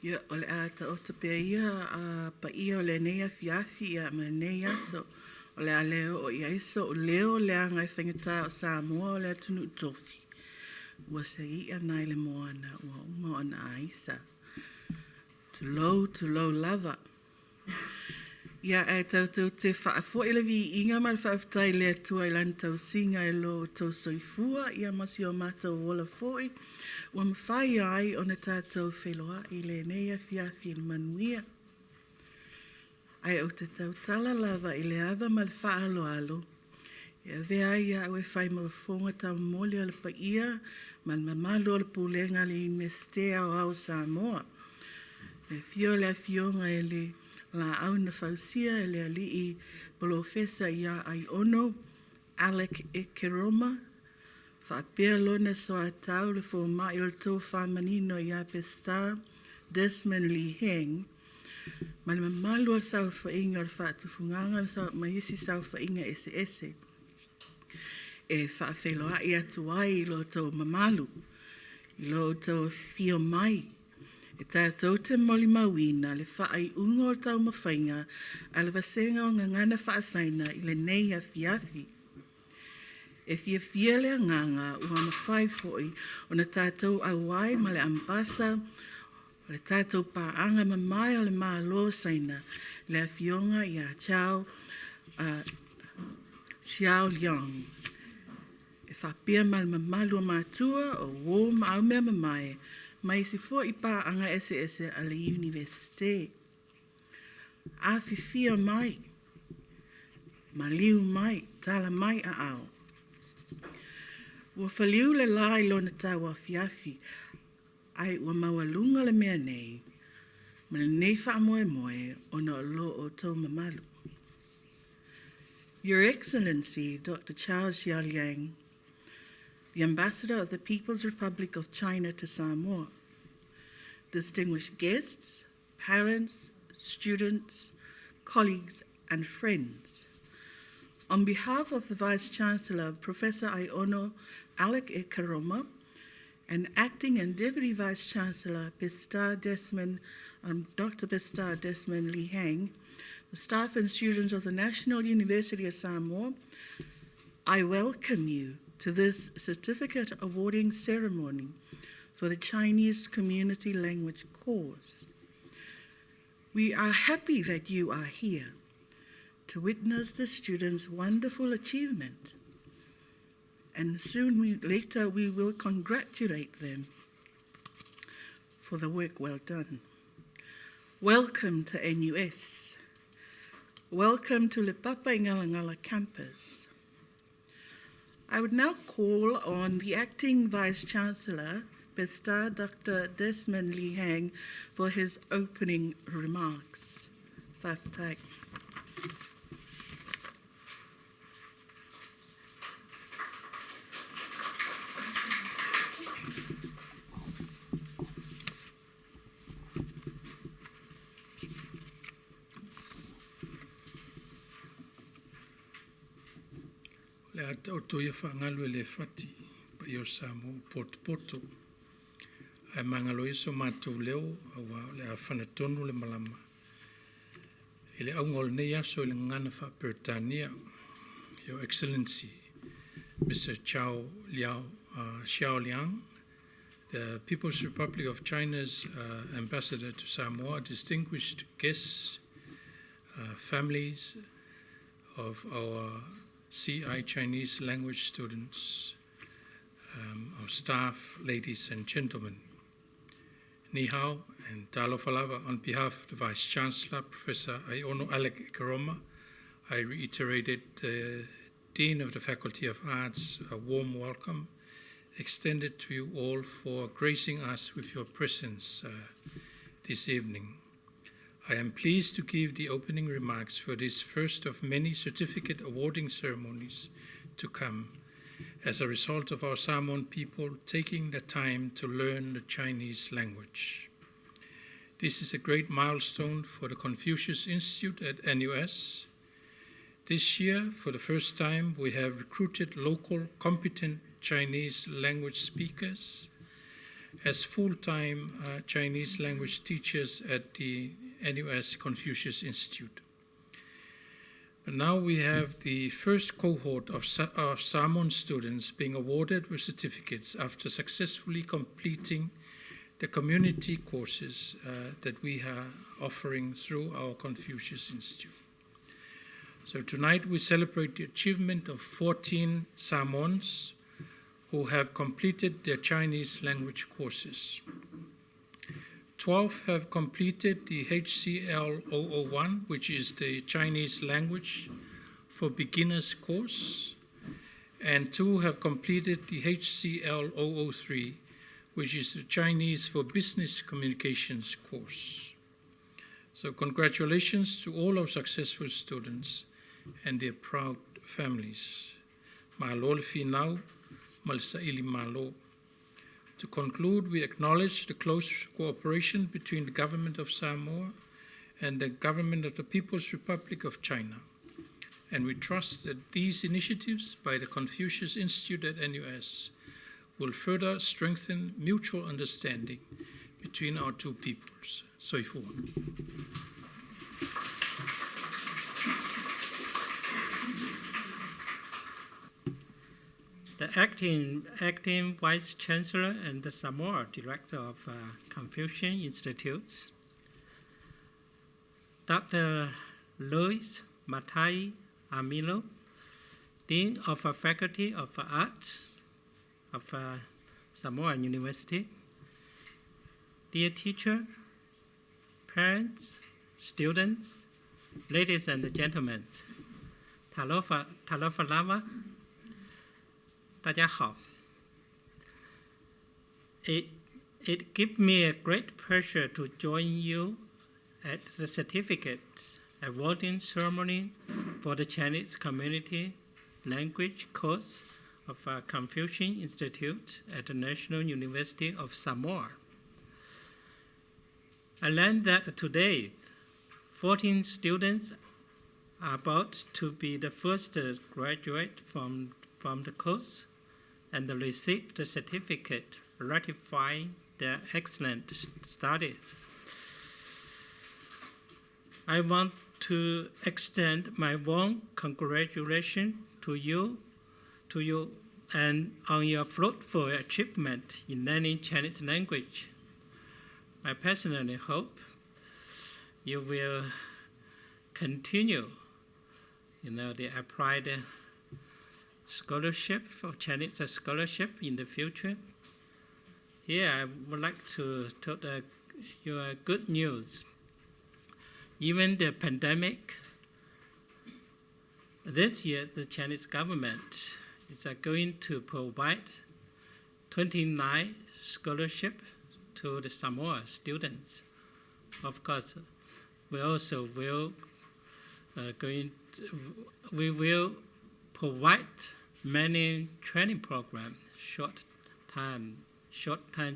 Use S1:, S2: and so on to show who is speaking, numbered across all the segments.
S1: Ia o le ata o te pea ia pa ia o le neia fiafi ia ma neia so o le aleo o ia iso o leo le anga e whangata o Samoa o le atunu utofi. Ua se ia nai le moana ua uma o na aisa. To low lava. Ia e tautou te whaafo i le vi inga ma le whaaftai le atua i lan tau singa e lo tau soifua ia masi o mātou wola foi. Ua mawhai ai o na tātou wheloa i le neia fiafi il manuia. Ai au te tau tala lava i le ava ma le whaalo alo. Ia vea ia au e whai mawafonga tau moli o le pa ia ma le mamalu o le pulenga le investea o au Samoa. Le fio le fionga e le la au na fausia e le ali i profesa ia ai ono Alec e Keroma. Whaapea lona soa tau le fo mai o le tō whamanino ia pesta Desmond Lee Heng. Ma le mamalu o sau whainga o le whaatufunganga le maisi sau whainga ese. E whaafeloa i atu ai i lo tō mamalu. I lo tō fio mai. E tātou te moli mawina le whaai unga o tau mawhainga a le vasenga o ngangana whaasaina i le nei a fiafi. E fia le nganga ua mawhai foi o na tātou awai ma le ambasa o le tātou paanga mamai o le maa lo saina le afionga i a Chao Xiao Liang. E whapia ma le mamalu o mātua o wō ma au mea mamai mai si fo i paanga ese a le universite. A fifia mai, ma liu mai, tala mai a au. Ua whaliu le lai lo na tawa fiafi, ai ua mawalunga le mea nei, ma le nei wha moe o na lo o tau mamalu. Your Excellency, Dr. Charles Xiao Liang, the Ambassador of the People's Republic of China to Samoa, distinguished guests, parents, students, colleagues, and friends. On behalf of the Vice-Chancellor, Professor Iono Alec E. Karoma, and Acting and Deputy Vice-Chancellor Dr. Bestar Desmond Lee Heng, the staff and students of the National University of Samoa, I welcome you to this certificate awarding ceremony for the Chinese Community Language course. We are happy that you are here to witness the students' wonderful achievement, and later we will congratulate them for the work well done. Welcome to NUS. Welcome to Le Papa Ingalangala campus. I would now call on the Acting Vice-Chancellor, Bestar Dr. Desmond Lee Heng, for his opening remarks. Whaftai.
S2: Le ata o toia whaangalu e le whati pa i o Samoa Poto. Ai mangalo iso mātou leo awa le a whanatonu le malama. I le aungol nei aso i le ngana wha Pertania, Your Excellency, Mr. Xiao Liang, the People's Republic of China's Ambassador to Samoa, distinguished guests, families of our CI Chinese language students, our staff, ladies and gentlemen. Ni hao and talo falava. On behalf of the Vice-Chancellor, Professor Iono Alec Karoma, I reiterated the Dean of the Faculty of Arts a warm welcome extended to you all for gracing us with your presence this evening. I am pleased to give the opening remarks for this first of many certificate awarding ceremonies to come as a result of our Samoan people taking the time to learn the Chinese language. This is a great milestone for the Confucius Institute at NUS. This year, for the first time, we have recruited local competent Chinese language speakers as full-time Chinese language teachers at the NUS Confucius Institute. But now we have the first cohort of Samoan students being awarded with certificates after successfully completing the community courses that we are offering through our Confucius Institute. So tonight we celebrate the achievement of 14 Samoans who have completed their Chinese language courses. 12 have completed the HCL 001, which is the Chinese language for beginners course, and 2 have completed the HCL 003, which is the Chinese for business communications course. So congratulations to all our successful students and their proud families. Mahalo le finau, malsaili malo. To conclude, we acknowledge the close cooperation between the government of Samoa and the government of the People's Republic of China. And we trust that these initiatives by the Confucius Institute at NUS will further strengthen mutual understanding between our two peoples. Soifua.
S3: The acting Vice Chancellor and the Samoa Director of Confucius Institutes, Dr. Luis Matai Amilo, Dean of Faculty of Arts of Samoa University, dear teacher, parents, students, ladies and gentlemen, Talofa Lava, 大家好. It gives me a great pleasure to join you at the certificate awarding ceremony for the Chinese Community Language course of Confucius Institute at the National University of Samoa. I learned that today, 14 students are about to be the first to graduate from the course and receive the certificate ratifying their excellent studies. I want to extend my warm congratulations to you and on your fruitful achievement in learning Chinese language. I personally hope you will continue, the applied scholarship for Chinese scholarship in the future. Here I would like to tell you good news. Even the pandemic, this year the Chinese government is going to provide 29 scholarships to the Samoa students. Of course, we also will we will provide many training programs, short-time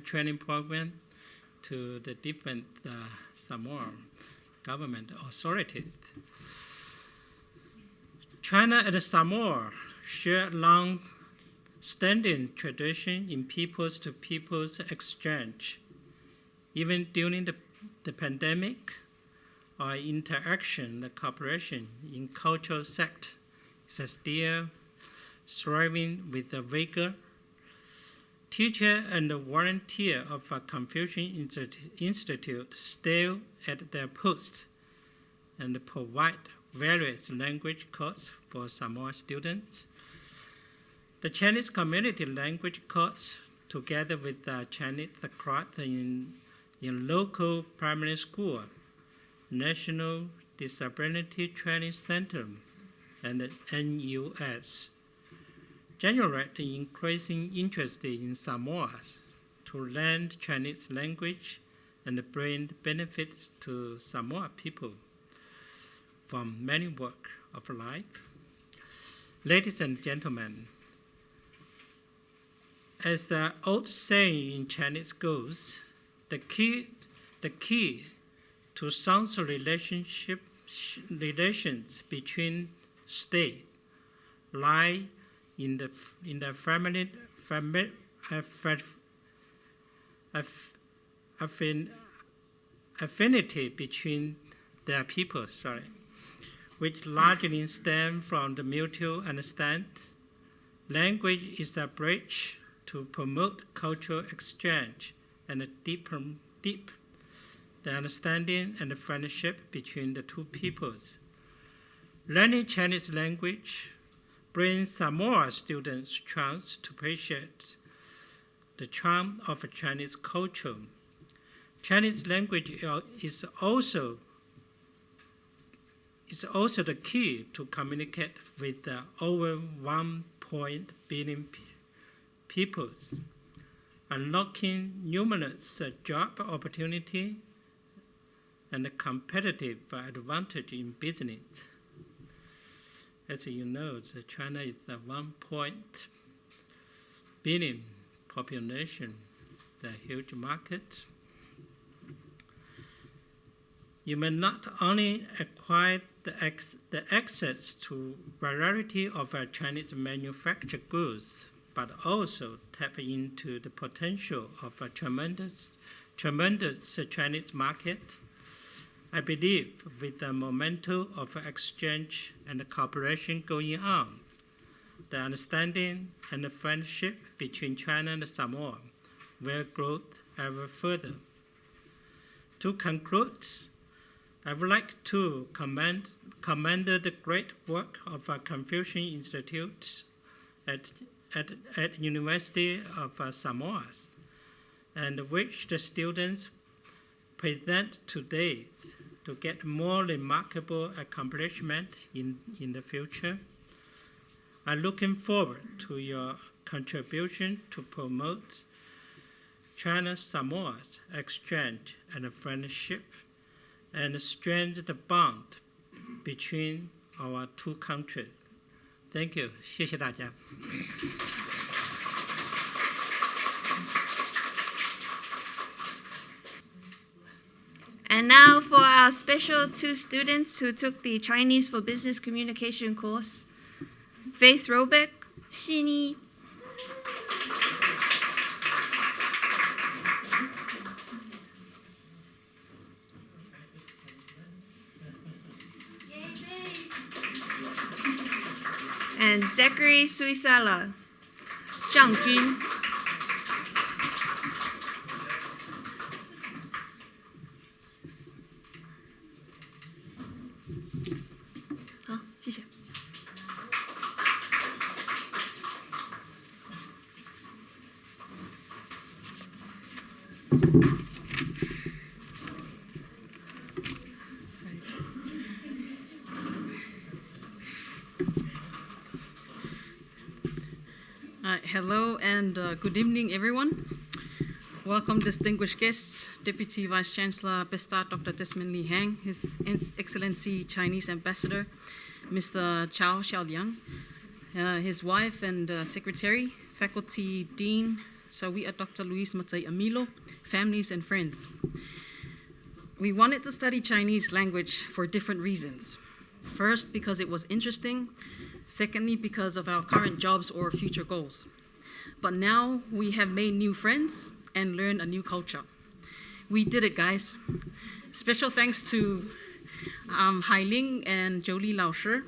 S3: training program to the different Samoa government authorities. China and Samoa share long-standing tradition in peoples-to-peoples exchange. Even during the pandemic, our interaction, the cooperation in cultural sector is still thriving with the vigor. Teacher and volunteer of a Confucius Institute stay at their posts and provide various language courses for Samoa students. The Chinese community language course, together with the Chinese class in local primary school, National Disability Training Center, and the NUS, generate increasing interest in Samoa to learn Chinese language and bring benefits to Samoa people from many walks of life. Ladies and gentlemen, as the old saying in Chinese goes, the key to sound relations between states lie in the affinity between their peoples, which largely stem from the mutual understanding. Language is a bridge to promote cultural exchange and deep the understanding and the friendship between the two peoples. Learning Chinese language brings Samoa students a chance to appreciate the charm of Chinese culture. Chinese language is also the key to communicate with the over 1 billion peoples, unlocking numerous job opportunities and a competitive advantage in business. As you know, China is a 1 billion population, it's a huge market. You may not only acquire the access to variety of Chinese manufactured goods, but also tap into the potential of a tremendous Chinese market. I believe with the momentum of exchange and cooperation going on, the understanding and the friendship between China and Samoa will grow ever further. To conclude, I would like to commend the great work of Confucius Institute at University of Samoa, and which the students present today to get more remarkable accomplishment in the future. I'm looking forward to your contribution to promote China-Samoa's exchange and friendship and strengthen the bond between our two countries. Thank you. 谢谢大家。
S4: And now for our special 2 students who took the Chinese for Business Communication course, Faith Robeck, Xini. And Zachary Suisala, Zhang Jun.
S5: Hello and good evening, everyone. Welcome, distinguished guests, Deputy Vice Chancellor Bestar Dr. Desmond Lee Hang, His Excellency Chinese Ambassador Mr. Chao Xiaoliang, his wife and secretary, faculty dean Sawia Dr. Luis Matei Amilo, families and friends. We wanted to study Chinese language for different reasons. First, because it was interesting. Secondly, because of our current jobs or future goals. But now we have made new friends and learned a new culture. We did it, guys. Special thanks to Hai Ling and Jolie Lao Shi.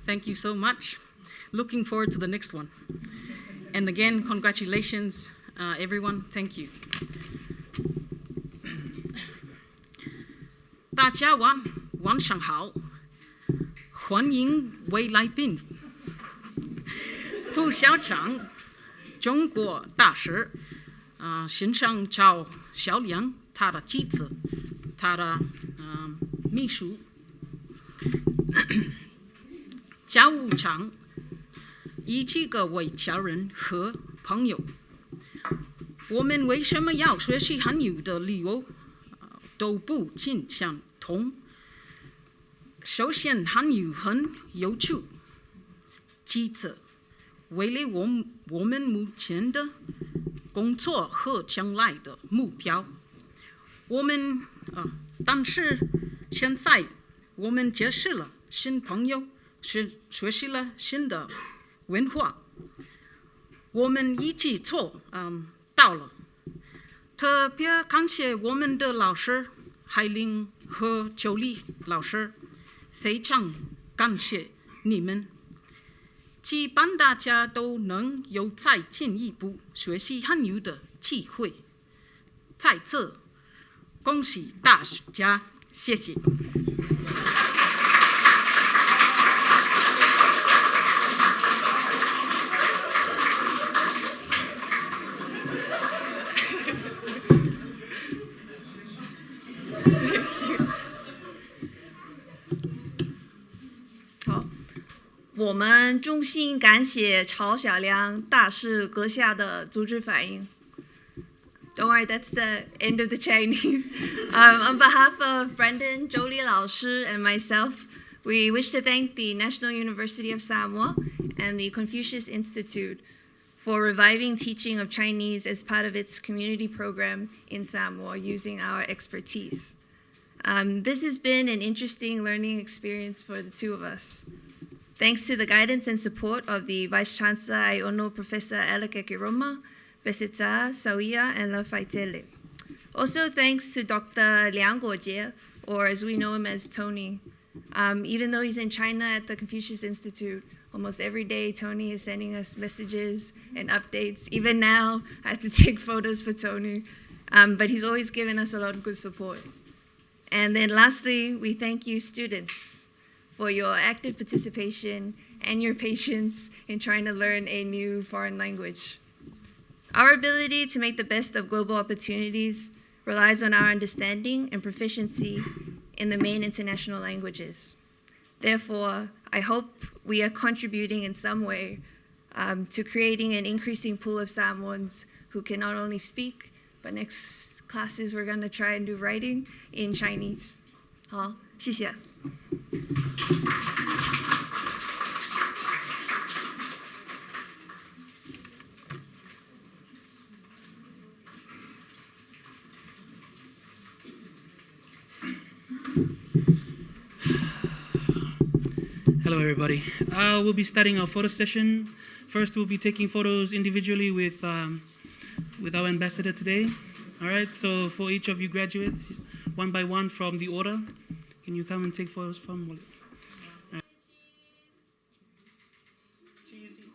S5: Thank you so much. Looking forward to the next one. And again, congratulations, everyone. Thank you. 大家晚上好，欢迎为来宾。副校长，中国大使，欣赏赵小良，他的妻子，他的秘书，家务长，以及各位家人和朋友。我们为什么要学习汉语的理由都不尽相同。首先，汉语很有趣。其次，为了我们目前的工作和将来的目标，但是现在我们结识了新朋友，学习了新的文化，我们一起到了特别感谢我们的老师海玲和九丽老师，非常感谢你们，期盼大家都能有再进一步学习汉语的机会。在这，恭喜大家，谢谢。
S4: 好，我们衷心感谢曹小良大师阁下的组织反应。Don't worry, that's the end of the Chinese. On behalf of Brendan, Jolie Lao Shi, and myself, we wish to thank the National University of Samoa and the Confucius Institute for reviving teaching of Chinese as part of its community program in Samoa using our expertise. This has been an interesting learning experience for the two of us. Thanks to the guidance and support of the Vice Chancellor Iono Professor Elike Kiroma, Besitza, Sauia, and Lafaitele. Also thanks to Dr. Liang Guojie, or as we know him as Tony. Even though he's in China at the Confucius Institute, almost every day Tony is sending us messages and updates. Even now, I have to take photos for Tony. But he's always given us a lot of good support. And then lastly, we thank you students for your active participation and your patience in trying to learn a new foreign language. Our ability to make the best of global opportunities relies on our understanding and proficiency in the main international languages. Therefore, I hope we are contributing in some way to creating an increasing pool of Samoans who can not only speak, but next classes we're going to try and do writing in Chinese. 好，谢谢。
S6: Hello, everybody. We'll be starting our photo session. First, we'll be taking photos individually with our ambassador today. All right, so for each of you graduates, one by one from the order, can you come and take photos from? Right. Cheesy.